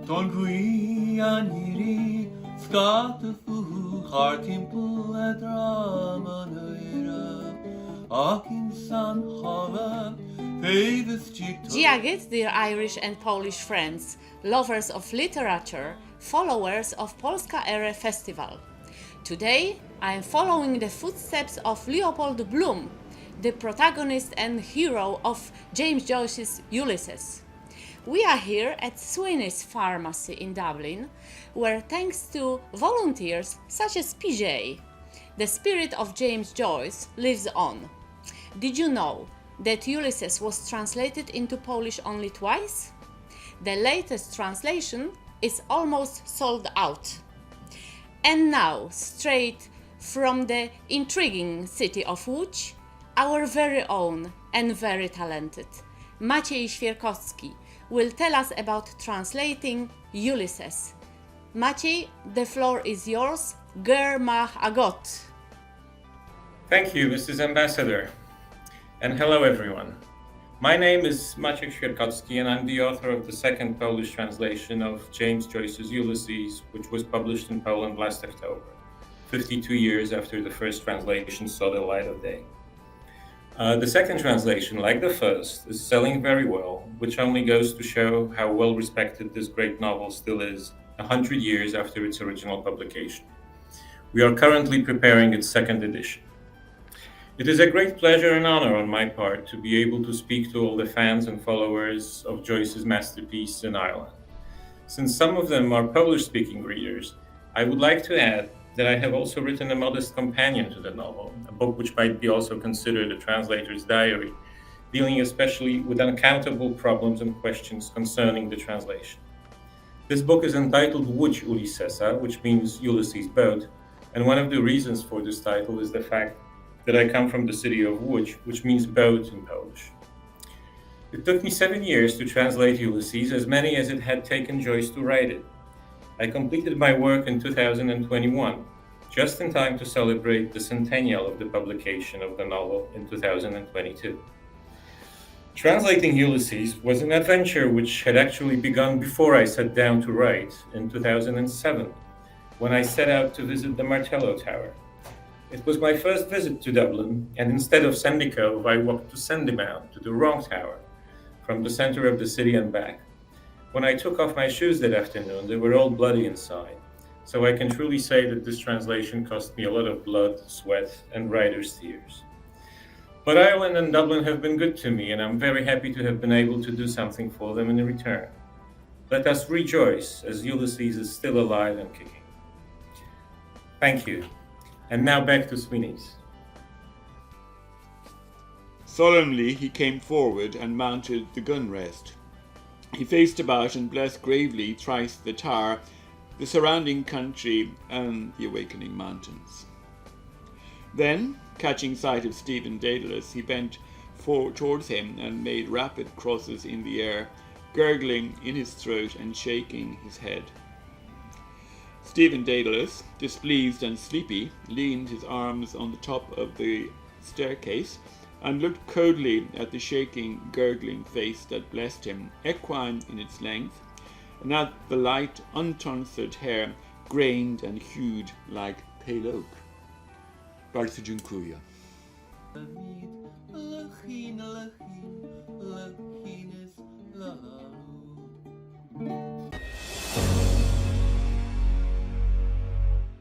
Tonguian iri skatufu hartimpu edramanera akinsan hava favis chikto. Dziagit, dear Irish and Polish friends, lovers of literature, followers of Polska Era Festival. Today I am following the footsteps of Leopold Bloom, the protagonist and hero of James Joyce's Ulysses. We are here at Sweny's pharmacy in Dublin, where thanks to volunteers such as PJ, the spirit of James Joyce lives on. Did you know that Ulysses was translated into Polish only twice? The latest translation is almost sold out. And now, straight from the intriguing city of Łódź, our very own and very talented Maciej Świerkocki will tell us about translating Ulysses. Maciej, the floor is yours. Ger mach agot. Thank you, Mrs. Ambassador. And hello, everyone. My name is Maciej Świerkocki, and I'm the author of the second Polish translation of James Joyce's Ulysses, which was published in Poland last October, 52 years after the first translation saw the light of day. The second translation, like the first, is selling very well, which only goes to show how well respected this great novel still is 100 years after its original publication. We are currently preparing its second edition. It is a great pleasure and honor on my part to be able to speak to all the fans and followers of Joyce's masterpiece in Ireland. Since some of them are Polish-speaking readers, I would like to add that I have also written a modest companion to the novel, a book which might be also considered a translator's diary, dealing especially with uncountable problems and questions concerning the translation. This book is entitled Łódź Ulyssesa, which means Ulysses' boat, and one of the reasons for this title is the fact that I come from the city of Łódź, which means boat in Polish. It took me 7 years to translate Ulysses, as many as it had taken Joyce to write it. I completed my work in 2021, just in time to celebrate the centennial of the publication of the novel in 2022. Translating Ulysses was an adventure which had actually begun before I sat down to write in 2007, when I set out to visit the Martello Tower. It was my first visit to Dublin, and instead of Sandycove, I walked to Sandymount, to the wrong tower, from the center of the city and back. When I took off my shoes that afternoon, they were all bloody inside, so I can truly say that this translation cost me a lot of blood, sweat, and writer's tears. But Ireland and Dublin have been good to me, and I'm very happy to have been able to do something for them in return. Let us rejoice as Ulysses is still alive and kicking. Thank you. And now back to Sweny's. Solemnly he came forward and mounted the gun rest. He faced about and blessed gravely thrice the tower, the surrounding country, and the awakening mountains. Then, catching sight of Stephen Dedalus, he bent towards him and made rapid crosses in the air, gurgling in his throat and shaking his head. Stephen Dedalus, displeased and sleepy, leaned his arms on the top of the staircase and looked coldly at the shaking, gurgling face that blessed him, equine in its length, and at the light, untonsured hair, grained and hued like pale oak. Bardzo dziękuję.